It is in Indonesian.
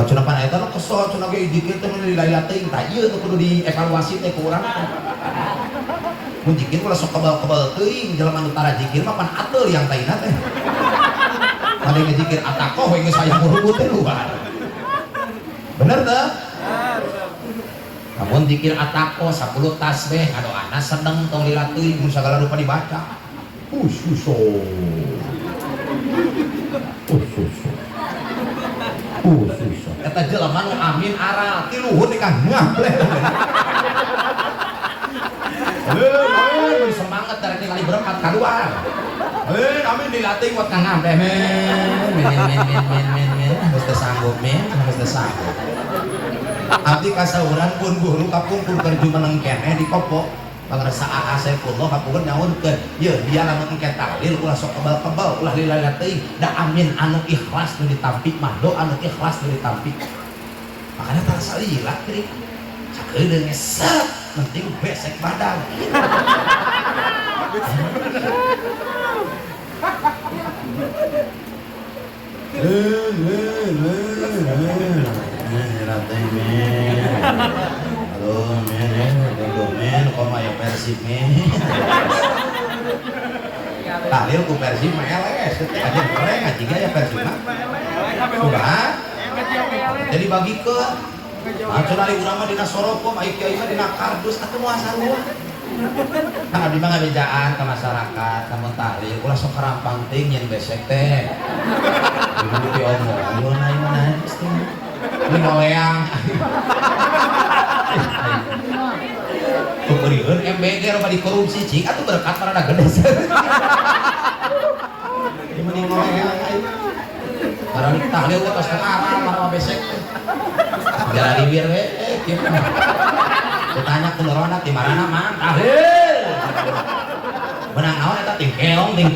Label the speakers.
Speaker 1: cenah pan eta kesel cenah ge dikir teh nilai teuing tah ieu teh kudu dievaluasi teh ku urang mun jikir ulah sok kebal-kebal teuing jelema anu tara jikir mah pan ateul yang taina teh pada ngejikir atakoh we geus aya murubut teh luar bener teh namun jikir atako 10 tasbih ngadoana sedeng tong lila teuing mun sagala rupa dibaca ususo eta jelema nu amin aral ti luhur di kang ngableh semangat dari kali berempat keluar amin dilatih buat kang ngableh men harus tersanggup harus tersanggup abdi kasauran pun guru kapungkur kerja meneng kene di kopo pangresa Saifullah kapungan nyaunkeun ye dia lamun engke tahlil ulah sok kebal-kebal ulah lila teuing da amin anu ikhlas nu ditampi mah do anu ikhlas nu ditampi makanya tara salila tri sakedeung set penting besek badan halo men kok aya Persib men tahlil ku Persib mah eles teh aja goreng aja ya Persib mah sudah jadi bagikeun atuh ari urang mah dina sorokom ai kiai mah dina kardus atuh moal sarua kan abdi mah ngabejaan ka masyarakat lamun tahlil ulah sok karampang teuing nyen besek teh ieu di omong ayo naon ini ngoleang pemberian MBG apa di korupsi cing atau berkat para gede ini mending ngoleang karena di tahlil atas kearah marah besek jalan bibir gitu ditanya ke lorona di mana mang tahlil benang naon eta ting keong ting